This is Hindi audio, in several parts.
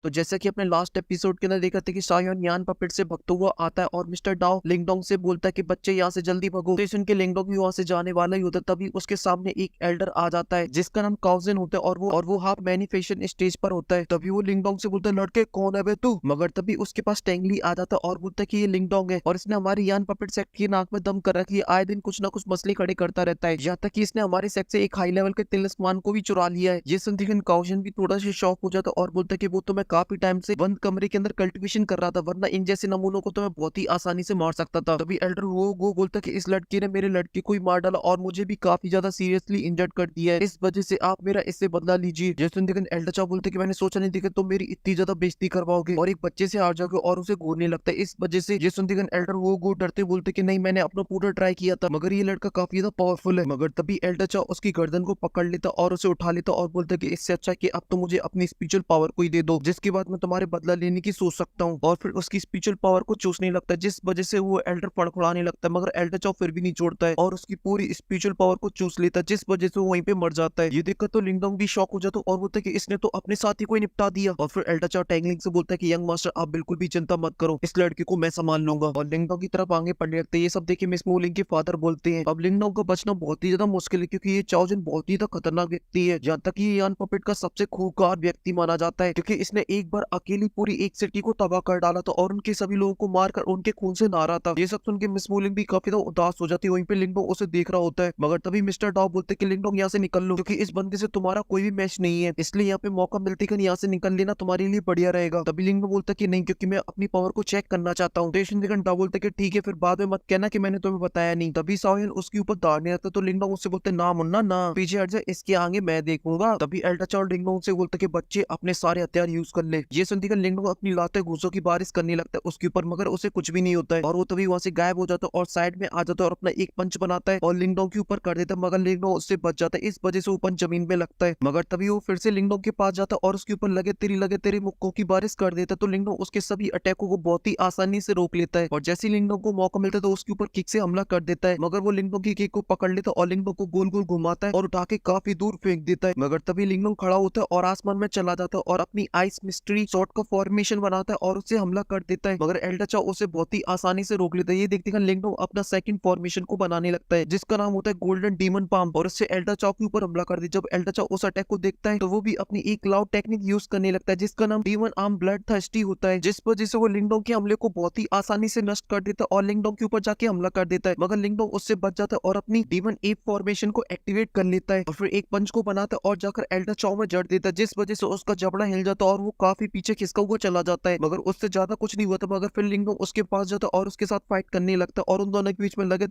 तो जैसा कि अपने लास्ट एपिसोड के अंदर देखा था कि सायोन यान पपेट से भगता हुआ आता है और मिस्टर डाओ लिंगडोंग से बोलता है कि बच्चे यहाँ से जल्दी भगो। तो इस सुन के लिंगडोंग भी वहां से जाने वाला ही होता है, तभी उसके सामने एक एल्डर आ जाता है जिसका नाम काउजिन होता है और वो हाफ मैनिफेस्टेशन स्टेज पर होता है। तभी वो लिंगडोंग से बोलता है, लड़के कौन है बे तू? मगर तभी उसके पास टेंगली आ जाता है और बोलता है कि ये लिंगडोंग है और इसने हमारी यान पपेट सेक्ट की नाक में दम कर रखी है। आए दिन कुछ ना कुछ मसले खड़े करता रहता है, यहाँ तक कि इसने हमारे सेक्ट से एक हाई लेवल के तिलिस्मान को भी चुरा लिया है। ये सुन के काउजिन भी थोड़ा सा शॉक हो जाता है और बोलता है कि वो तो मैं काफी टाइम से बंद कमरे के अंदर कल्टीवेशन कर रहा था, वरना इन जैसे नमूनों को तो मैं बहुत ही आसानी से मार सकता था। तभी एल्डर वो बोलता कि इस लड़के ने मेरे लड़के को ही मार डाला और मुझे भी काफी ज्यादा सीरियसली इंजर्ड कर दिया है, इस वजह से आप मेरा इससे बदला लीजिए। जैसे एल्डर चाव बोलते कि मैंने सोचा नहीं था तुम मेरी इतनी ज्यादा बेइज्जती करवाओगे और एक बच्चे से हार जाओगे और उसे घूरने लगता है। इस वजह से जैसे एल्डर वो डरते बोलते कि नहीं, मैंने अपना पूरा ट्राई किया था, मगर ये लड़का काफी ज्यादा पावरफुल है। मगर तभी एल्डर चाव उसकी गर्दन को पकड़ लेता और उसे उठा लेता और बोलता कि इससे अच्छा कि अब तो मुझे अपनी स्पिरिचुअल पावर को ही दे दो, जिसके बाद मैं तुम्हारे बदला लेने की सोच सकता हूँ। और फिर उसकी स्पिरिचुअल पावर को चूसने लगता है, जिस वजह से वो एल्डर फड़फड़ाने लगता है, मगर एल्डर चाव फिर भी नहीं छोड़ता है और उसकी पूरी स्पिरिचुअल पावर को चूस लेता है, जिस वजह से वो वहीं पे मर जाता है। ये देखकर तो लिंगडोंग भी शॉक हो जाता है और बोलता है कि इसने तो अपने साथी को ही निपटा दिया। और फिर एल्डर चाव टैंगलिंग से बोलता है कि यंग मास्टर आप बिल्कुल भी चिंता मत करो, इस लड़के को मैं संभाल लूंगा। और लिंगडोंग की तरफ आगे पढ़ने लगते हैं। ये सब देखे मिस मूलिंग के फादर बोलते हैं अब लिंगडोंग को बचना बहुत ही ज्यादा मुश्किल है, क्योंकि ये चाओजन बहुत ही ज्यादा खतरनाक व्यक्ति है, जहाँ तक ये यान पपेट का सबसे खूंखार व्यक्ति माना जाता है, क्योंकि इसने एक बार अकेली पूरी एक सिटी को तबाह कर डाला था और उनके सभी लोगों को मारकर उनके खून से नहा रहा था। ये सब सुन के मिस मूलिंग भी काफी ज्यादा उदास हो जाती है। वहीं पे लिंगडोंग उसे देख रहा होता है, मगर तभी मिस्टर डॉ बोलते कि लिंगडोंग यहाँ से निकल लो, क्योंकि इस बंदे से तुम्हारा कोई भी मैच नहीं है, इसलिए यहाँ पे मौका मिलते कि यहाँ से निकल लेना तुम्हारे लिए बढ़िया रहेगा। तभी लिंगडोंग बोलता कि नहीं, क्योंकि मैं अपनी पावर को चेक करना चाहता हूँ। डॉ बोलता कि ठीक है, फिर बाद में मत कहना कि मैंने तुम्हें बताया नहीं। तभी साहिल उसके ऊपर दाड़ने लगता तो लिंगडोंग उससे बोलते ना मुन्ना ना, पीछे हट जा, इसके आगे मैं देखूंगा। तभी एल्डर चाव लिंगडोंग से बोलता कि बच्चे अपने सारे हथियार यूज कर ले। ये सुनती लिंगडोंग अपनी लाते घूसों की बारिश करने लगता है उसके ऊपर, मगर उसे कुछ भी नहीं होता है और वो तभी वहां से गायब हो जाता है और साइड में आ जाता है और अपना एक पंच बनाता है और लिंगडोंग के ऊपर कर देता है, मगर लिंगडोंग उससे बच जाता है। इस वजह से वो पंच जमीन में लगता है, मगर तभी वो फिर से लिंगडोंग के पास जाता है और उसके ऊपर लगे तेरी मुक्कों की बारिश कर देता है। तो लिंगडोंग उसके सभी अटैकों को बहुत ही आसानी से रोक लेता है और जैसे ही लिंगडोंग को मौका मिलता है तो उसके ऊपर किक से हमला कर देता है, मगर वो लिंगडोंग की किक को पकड़ लेता है और लिंगडोंग को गोल गोल घुमाता है और उठा के काफी दूर फेंक देता है। मगर तभी लिंगडोंग खड़ा होता है और आसमान में चला जाता है और अपनी आइस मिस्ट्री शॉट का फॉर्मेशन बनाता है और उससे हमला कर देता है, मगर एल्डर चाव उसे बहुत ही आसानी से रोक लेता है। ये देखते हैं लिंगडोंग अपना सेकंड फॉर्मेशन को बनाने लगता है, जिसका नाम होता है गोल्डन डीमन पाम, और उससे एल्डर चाव के ऊपर हमला कर देता है। जब एल्डर चाव उस अटैक को देखता है तो वो भी अपनी एक क्लाउड टेक्निक यूज करने लगता है, जिसका नाम डीमन आर्म ब्लड थर्स्टी होता है, जिस वजह से वो लिंगडोंग के हमले को बहुत ही आसानी से नष्ट कर देता है और लिंगडोंग के ऊपर जाके हमला कर देता है, मगर लिंगडोंग उससे बच जाता है और अपनी डीमन एप फॉर्मेशन को एक्टिवेट कर लेता है और फिर एक पंच को बनाता है और जाकर एल्डर चाव में जड़ देता है, जिस वजह से उसका जबड़ा हिल जाता है और वो काफी पीछे खिसका हुआ चला जाता है, मगर उससे ज्यादा कुछ नहीं हुआ था। मगर फिर लिंगडोंग उसके पास जाता है और उसके साथ फाइट करने लगता है और उन दोनों के बीच में लगे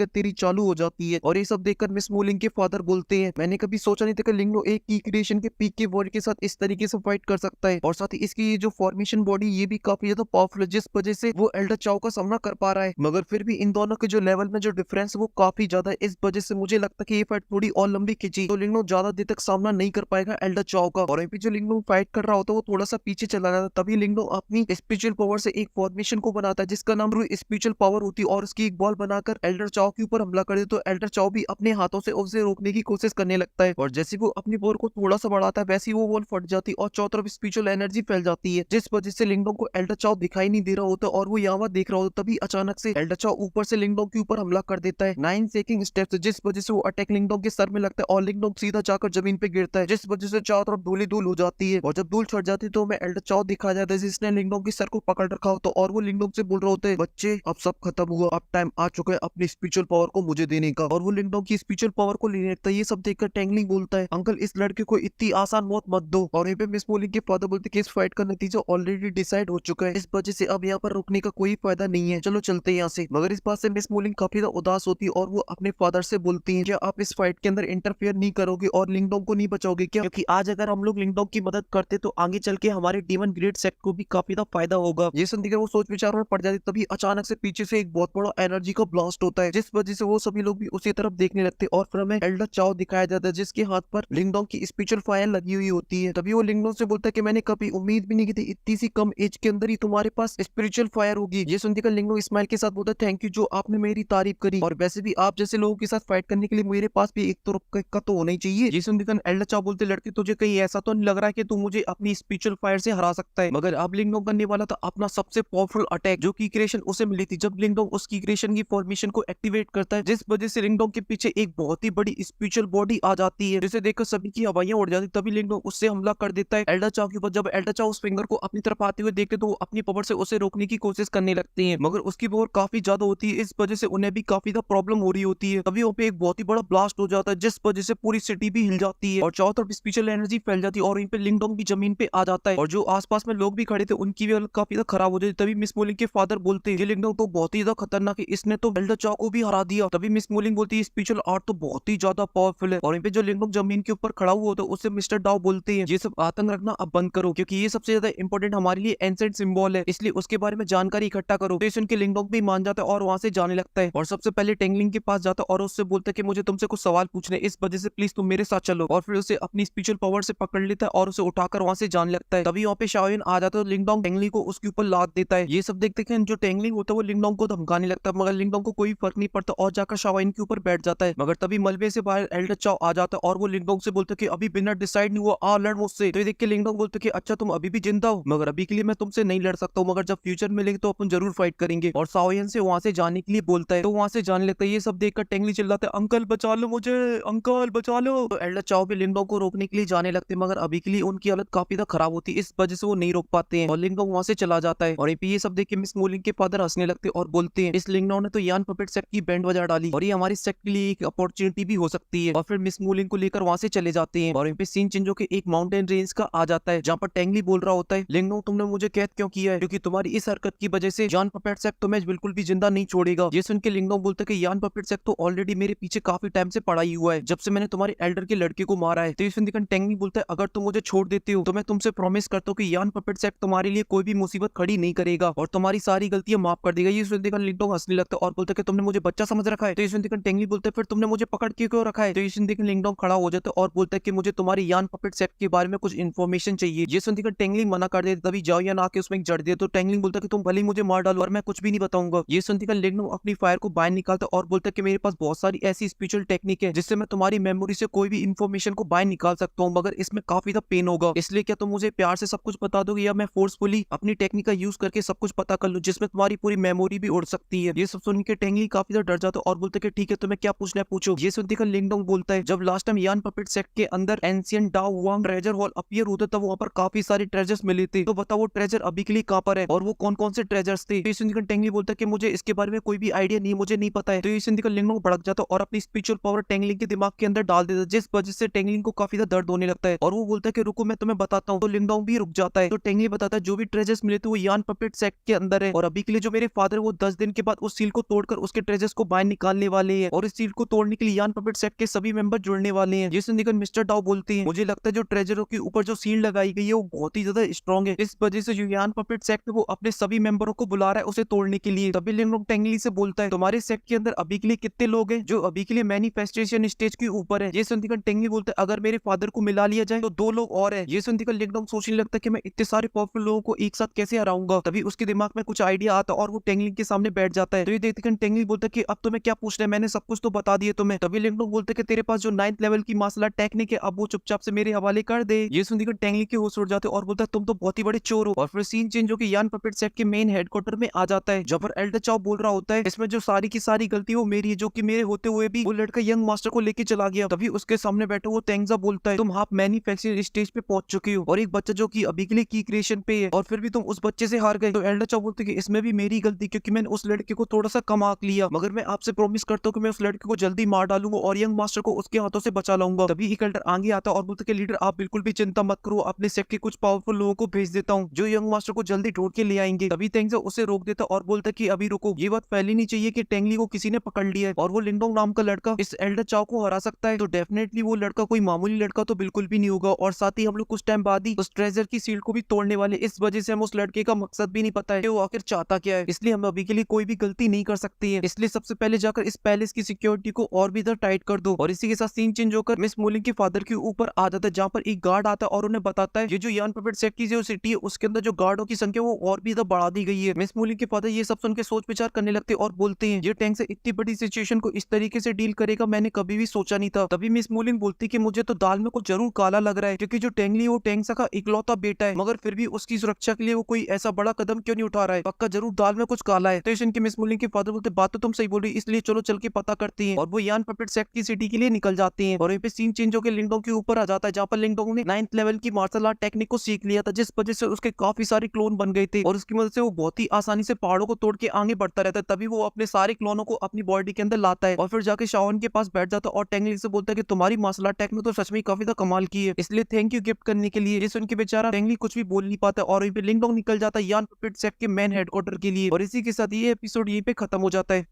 तेरी चालू हो जाती है। और ये सब देखकर मिस मूलिंग के फादर बोलते हैं, मैंने कभी सोचा नहीं था कि लिंगडोंग एक की क्रिएशन के पीक के बॉडी के साथ इस तरीके से फाइट कर सकता है, और साथ ही इसकी ये जो फॉर्मेशन बॉडी ये भी काफी ज्यादा पावरफुल है, जिस वजह से वो एल्डर चाव का सामना कर पा रहा है। मगर फिर भी इन दोनों के जो लेवल में जो डिफरेंस है वो काफी ज्यादा है, इस वजह से मुझे लगता है कि ये फाइट थोड़ी और लंबी खिंची तो लिंगडोंग ज्यादा देर तक सामना नहीं कर पाएगा एल्डर चाव का। और वहीं पे जो लिंगडोंग फाइट कर रहा होता है वो थोड़ा सा पीछे चला जाता है। तभी लिंगडोंग अपनी स्पिरिचुअल पावर से एक फॉर्मेशन को बनाता है जिसका नाम स्पिरिचुअल पावर होती है और उसकी एक बॉल बनाकर एल्डर चाव के ऊपर हमला कर दे, तो एल्डर चाव भी अपने हाथों से उसे रोकने की कोशिश करने लगता है और जैसे वो अपनी बॉल को थोड़ा सा बढ़ाता है वैसे ही वो बॉल फट जाती है और चारों तरफ स्पिरिचुअल एनर्जी फैल जाती है, जिस वजह से लिंगडोंग को एल्डर चाव दिखाई नहीं दे रहा होता और वो यहाँ देख रहा होता। तभी अचानक से एल्डर चाव ऊपर से लिंगडोंग के ऊपर हमला कर देता है 9 सेकिंग स्टेप से, जिस वजह से वो अटैक लिंगडोंग के सर में लगता है और लिंगडोंग सीधा जाकर जमीन पे गिरता है, जिस वजह से चारों तरफ धूल ही धूल हो जाती है। और जब धूल छट जाती है तो हमें एल्डर चाव दिखा जाता है जिसने लिंगडोंग के सर को पकड़ रखा होता और वो लिंगडोंग से बोल रहे होते हैं, बच्चे अब सब खत्म हुआ, अब टाइम आ चुका है अपनी स्पिरिचुअल पावर को मुझे देने का। और वो लिंगडोंग की स्पिरिचुअल पावर को लेने लगता है। ये सब देखकर टेंगलिंग बोलता है, अंकल इस लड़के को इतनी आसान मौत मत दो। और यहाँ पे मिस मूलिंग के फादर बोलते कि इस फाइट का नतीजा ऑलरेडी डिसाइड हो चुका है, इस वजह से अब यहाँ पर रुकने का कोई फायदा नहीं है, चलो चलते हैं यहाँ से। मगर इस बात से मिस मूलिंग काफी ज्यादा उदास होती है और वो अपने फादर से बोलती है, क्या आप इस फाइट के अंदर इंटरफेयर नहीं करोगे और लिंगडोंग को नहीं बचाओगे क्या? क्योंकि आज अगर हम लोग लिंगडोंग की मदद करते तो आगे चल के हमारे डीमन ग्रेड सेक्ट को भी काफी ज्यादा फायदा होगा। ये सुनकर वो सोच विचार में पड़ जाती, तभी अचानक से पीछे से एक बहुत बड़ा एनर्जी का ब्लास्ट होता है, जिस वजह से वो सभी लोग भी उसी तरफ देखने लगते और फिर हमें एल्डर चाव दिखाया जाता है जिसके हाथ पर लिंगडोंग की स्पिरिचुअल फायर लगी हुई होती है। तभी वो लिंगडोंग से बोलता है कि मैंने कभी उम्मीद भी नहीं की थी इतनी सी कम एज के अंदर ही तुम्हारे पास स्पिरिचुअल फायर होगी। ये सुनकर लिंगडोंग स्माइल के साथ बोलता है, थैंक यू जो आपने मेरी तारीफ करी, और वैसे भी आप जैसे लोगों के साथ फाइट करने के लिए मेरे पास भी एक तो का तो होना ही चाहिए। ये सुनकर एल्डर चाव बोलते, लड़के तुझे कहीं ऐसा तो नहीं लग रहा है कि तू मुझे अपनी स्पिरिचुअल स्पिरिचुअल फायर से हरा सकता है। मगर अब लिंगडोंग करने वाला था अपना सबसे पावरफुल अटैक, जो की क्रिएशन उसे मिली थी जब लिंगडोंग उसकी क्रिएशन की फॉर्मेशन को एक्टिवेट करता है, जिस वजह से लिंगडोंग के पीछे एक बहुत ही बड़ी स्पिरिचुअल बॉडी आ जाती है, जिसे देखकर सभी की हवाइयां उड़ जाती। तभी लिंगडोंग उससे हमला कर देता है एल्डर चाओ के ऊपर। जब एल्डर चाओ उस फिंगर को अपनी तरफ आते हुए देखते तो वो अपनी पावर से उसे रोकने की कोशिश करने लगते हैं, मगर उसकी पावर काफी ज्यादा होती है, इस वजह से उन्हें भी काफी ज्यादा प्रॉब्लम हो रही होती है। तभी वहाँ पे एक बहुत ही बड़ा ब्लास्ट हो जाता है, जिस वजह से पूरी सिटी भी हिल जाती है और चारों तरफ स्पेशल एनर्जी फैल जाती है और वहीं पे लिंगडोंग भी जमीन पे आ जाता है और जो आसपास में लोग भी खड़े थे उनकी भी हालत काफी ज्यादा खराब हो जाती है। तभी मिस मोलिंग के फादर बोलते हैं ये लिंगडोंग तो बहुत ही ज्यादा खतरनाक है, इसने तो एल्डर चाओ को भी हरा दिया। तभी मिस मोलिंग बोलती है स्पेशल आर्ट तो बहुत ही ज्यादा पावरफुल है और वहीं पे जो लिंगडोंग जमीन के ऊपर खड़ा हुआ होता है उससे मिस्टर डाओ बोलते हैं ये सब आतंक रखना अब बंद करो, क्योंकि ये सबसे ज्यादा इंपॉर्टेंट हमारे लिए एंसेंट सिंबल है, इसलिए उसके बारे में जानकारी इकट्ठा करो। तो सुन के लिंगडोंग भी मान जाता है और वहां से जाने लगता है और सबसे पहले टेंगलिंग के पास जाता है और उससे बोलता है कि मुझे तुमसे कुछ सवाल पूछने, इस वजह से प्लीज तुम मेरे साथ चलो। और फिर उसे अपनी स्पिरिचुअल पावर से पकड़ लेता है और उसे उठाकर वहां से जाने लगता है। तभी वहाँ पे शाओयन आ जाता है तो लिंगडोंग टेंगलिंग को उसके ऊपर लाद देता है। ये सब देखते हैं जो टेंगलिंग होता है वो लिंगडोंग को धमकाने लगता है, मगर लिंगडोंग को कोई फर्क नहीं पड़ता और जाकर शाओयन के ऊपर बैठ जाता है। मगर तभी मलबे से बाहर एल्डर चाओ आ जाता है और वो लिंगडोंग से बोलता है कि अभी बिना डिसाइड नहीं हुआ, आ लड़ मुझसे। तो ये देख के लिंगडोंग बोलता है कि अच्छा तुम अभी भी जिंदा हो, मगर अभी के लिए मैं तुमसे नहीं लड़ सकता हूँ, मगर जब फ्यूचर मिलेंगे तो अपन जरूर फाइट करेंगे। और शाओयन से वहां से जाने के लिए बोलता है तो वहां से जाने लगता है। ये सब देखकर टेंगली चिल्लाता है अंकल बचा लो मुझे, अंकल बचा लो। तो एल्डर चाओ भी लिंगडोंग को रोकने के लिए जाने लगते हैं, मगर अभी के लिए उनकी हालत काफी ज्यादा खराब होती है, इस वजह से वो नहीं रोक पाते हैं और लिंगडोंग वहां से चला जाता है। और ये सब देख के मिस मोलिंग के फादर हंसने लगते हैं और बोलते हैं इस लिंगडोंग ने तो यान पपेट सेक्ट की बैंड बजा डाली और ये हमारी सेक्ट के लिए एक अपॉर्चुनिटी भी हो सकती है। और फिर मिस मोलिंग को लेकर वहां से चले जाते हैं और यहाँ पे सीन चेंज होकर एक माउंटेन रेंज का आ जाता है, जहाँ पर टेंगली बोल रहा होता है लिंगडोंग तुमने मुझे कैद क्यों किया है, क्योंकि तुम्हारी इस हरकत की वजह से यान पपेट सेक्ट तुम्हें बिल्कुल भी जिंदा नहीं छोड़ेगा। ये सुन के लिंगडोंग बोलता है कि यान पपेट सेक्ट तो ऑलरेडी मेरे पीछे काफी टाइम से पड़ा ही हुआ है, जब से मैंने तुम्हारे एल्डर के लड़के को मारा है। तो ये सुनकर टेंगली बोलता है अगर तुम मुझे छोड़ देते हो तो मैं तुमसे प्रॉमिस करता हूँ कि यान पपेट सेक्ट तुम्हारे लिए कोई भी मुसीबत खड़ी नहीं करेगा और तुम्हारी सारी गलतियां माफ कर देगा। ये सुनकर लिंगडोंग हंसने लगता है और बोलता है कि तुमने मुझे बच्चा समझ रखा है। तो ये सुनकर टेंगली बोलता है फिर तुमने मुझे पकड़ के क्यों रखा है। तो ये सुनकर लिंगडोंग खड़ा हो जाता है और बोलता है कि मुझे तुम्हारी यान पपेट सेक्ट के बारे में कुछ इन्फॉर्मेशन चाहिए। ये सुनकर टेंगली मना कर देता, तभी जाओयान आके उसमें जड़ दे। तो टेंगली बोलता है कि तुम भले ही मुझे मार डालो और मैं कुछ भी नहीं बताऊंगा। ये सुनकर लिंगडोंग अपनी फायर को बाहर निकालता और बोलता है कि मेरे पास बहुत सारी ऐसी स्पिरिचुअल टेक्निक है जिससे मैं तुम्हारी मेमोरी से कोई भी इन्फॉर्मेशन को बाहर निकाल सकता हूँ, मगर इसमें काफी ज्यादा पेन होगा, इसलिए क्या तुम मुझे प्यार से सब कुछ बता दोगे या मैं फोर्सफुली अपनी टेक्निक का यूज करके सब कुछ पता कर लूं जिसमें तुम्हारी पूरी मेमोरी भी उड़ सकती है। ये सब सुनकर टेंगली काफी ज्यादा डर जाता है और बोलते कि ठीक है तुम्हें क्या पूछना है पूछो। ये सुनकर लिंगडोंग बोलता है जब लास्ट टाइम यान पपेट सेक्ट के अंदर एंशिएंट डाओ वांग ट्रेजर हॉल अपीयर होता था वहां पर काफी सारे ट्रेजर्स मिले थे, तो बताओ वो ट्रेजर अभी के लिए कहां पर है और वो कौन कौन से ट्रेजर्स थे। तो ये सुनकर टेंगली बोलता है कि मुझे इसके बारे में कोई भी आइडिया नहीं, मुझे नहीं पता है। तो ये सुनकर लिंगडोंग भड़क जाता है और अपनी स्पिरिचुअल पावर टेंगलिंग के दिमाग के अंदर डाल देता है, जिस वजह से टेंगलिंग को काफी ज्यादा दर्द होने लगता है और वो बोलता है कि रुको मैं तुम्हें बताता हूँ। तो लिंगडोंग भी रुक जाता है। तो टेंगली बताता है जो भी ट्रेजर्स मिले थे वो यान पपेट सेक्ट के अंदर है और अभी के लिए जो मेरे फादर वो 10 दिन के बाद उस सील को तोड़कर उसके ट्रेजर्स को बाहर निकालने वाले हैं और इस सील को तोड़ने के लिए यान पपेट सेक्ट के सभी मेंबर जुड़ने वाले हैं। जिसे निकल मिस्टर डाओ बोलते हैं मुझे लगता है जो ट्रेजरों के ऊपर जो सील लगाई गई है वो बहुत ही ज्यादा स्ट्रॉन्ग है, इस वजह से जो यान पपेट सेक्ट वो अपने सभी मेंबरों को बुला रहा है उसे तोड़ने के लिए। तभी लिंगडोंग टेंगली से बोलता है तुम्हारे सेक्ट के अंदर अभी के लिए कितने लोग हैं जो अभी के लिए मैनिफेस्टेशन स्टेज के ऊपर है। ये सुनकर टेंगली बोलता है अगर मेरे फादर को मिला लिया जाए तो 2 लोग और है। ये सुनकर लिंगडोंग सोचने लगता है कि मैं इतने सारे पावरफुल लोगों को एक साथ कैसे हराऊंगा। तभी उसके दिमाग में कुछ आइडिया आता है और वो टेंगली के सामने बैठ जाता है। तो ये देखकर टेंगली बोलता है कि अब तुम्हें क्या पूछना है, मैंने सब कुछ तो बता दिया तुम्हें। तभी लिंगडोंग बोलते कि तेरे पास जो 9th लेवल की मार्शल आर्ट टेक्निक है अब वो चुपचाप से मेरे हवाले कर दे। ये सुनकर टेंगली के होश उड़ जाते और बोलता है तुम तो बहुत ही बड़े चोर हो। और फिर सीन चेंज होकर यान पपेट सेक्ट के मेन हेडक्वार्टर में आ जाता है जब पर एल्डर चाओ बोल रहा होता है इसमें जो सारी की सारी गलती वो मेरी है, जो कि मेरे होते हुए भी वो लड़का यंग मास्टर को लेके चला गया। तभी उसके सामने बैठे वो तेंगजा बोलता है तुम हाफ मैन्युफैक्चरिंग स्टेज पे पहुंच चुके हो और एक बच्चा जो कि अभी के लिए की क्रिएशन पे है और फिर भी तुम उस बच्चे से हार गए। तो एल्डर चाओ बोलते कि इसमें भी मेरी गलती क्योंकि मैंने उस लड़के को थोड़ा सा कम आंक लिया, मगर मैं आपसे प्रॉमिस करता हूँ कि मैं उस लड़के को जल्दी मार डालूंगा और यंग मास्टर को उसके हाथों से बचा लाऊंगा। तभी एक एल्डर आगे आता और बोलते कि लीडर आप बिल्कुल भी चिंता मत करो, अपने सेक्ट के कुछ पावरफुल लोगों को भेज देता हूँ जो यंग मास्टर को जल्दी ढूंढ के ले आएंगे। तभी तेंगजा उसे रोक देता और बोलता कि अभी रुको, ये बात फैलनी चाहिए कि टेंगली को किसी ने पकड़ लिया है और वो लिंगडोंग नाम का लड़का इस एल्डर चाओ को हरा सकता है। तो डेफिनेटली वो लड़का कोई मामूली लड़का तो बिल्कुल भी नहीं होगा और साथ ही हम लोग कुछ टाइम बाद ही उस ट्रेजर की सील को भी तोड़ने वाले, इस वजह से हम उस लड़के का मकसद भी नहीं पता है कि वो आखिर चाहता क्या है, इसलिए हम अभी के लिए कोई भी गलती नहीं कर सकते हैं। इसलिए सबसे पहले जाकर इस पैलेस की सिक्योरिटी को और भी टाइट कर दो। और इसी के साथ सीन चेंज होकर मिस मोलिंग के फादर के ऊपर आ जाता है जहाँ पर एक गार्ड आता है और उन्हें बताता है ये जो यान पपेट सेक्ट की जो सिटी है उसके अंदर जो गार्डों की संख्या वो और भी बढ़ा दी गई है। मिस मोलिंग के फादर ये सब सुन के सोच विचार करने लगते और बोलते हैं ये टैंक से इतनी बड़ी सिचुएशन को इस तरीके से डील करेगा मैंने कभी भी सोचा नहीं था। तभी मिस मोलिंग बोलती कि मुझे तो दाल में कुछ जरूर काला लग रहा है क्योंकि जो टेंगली वो टेंगसा का इकलौता बेटा है, मगर फिर भी उसकी सुरक्षा के लिए वो कोई ऐसा बड़ा कदम क्यों नहीं उठा रहा है? पक्का जरूर दाल में कुछ काला है। तो की मिस मुलिंग के फादर बोलते बात तो तुम सही बोल रही, इसलिए चलो चल के पता करती हैं। और वो यान पपेट सेट की सिटी के लिए निकल जाती हैं। और वहीं पे सीन चेंज होकर लिंगडोंग के ऊपर आ जाता है, जहाँ पर लिंगडोंग ने 9th लेवल की मार्शल आर्ट टेक्निक को सीख लिया था, जिस वजह से उसके काफी सारे क्लोन बन गए थे और उसकी मदद से वो बहुत ही आसानी से पहाड़ों को तोड़ के आगे बढ़ता रहता है। तभी वो अपने सारे क्लोनों को अपनी बॉडी के अंदर लाता है और फिर जाके शाओन के पास बैठ जाता है और टेंगली से बोलता है कि तुम्हारी मार्शल आर्ट टेक्निक तो सच में काफी ज्यादा कमाल की है, इसलिए थैंक यू गिफ्ट करने के लिए। ये सुन के बेचारा टेंगली कुछ भी बोल नहीं पाता और वहीं पे लिंगडोंग निकल जाता है यान पपेट सेट के मेन हेडक्वार्टर के लिए। और इसी के साथ ये एपिसोड यहीं पे खत्म हो जाता है।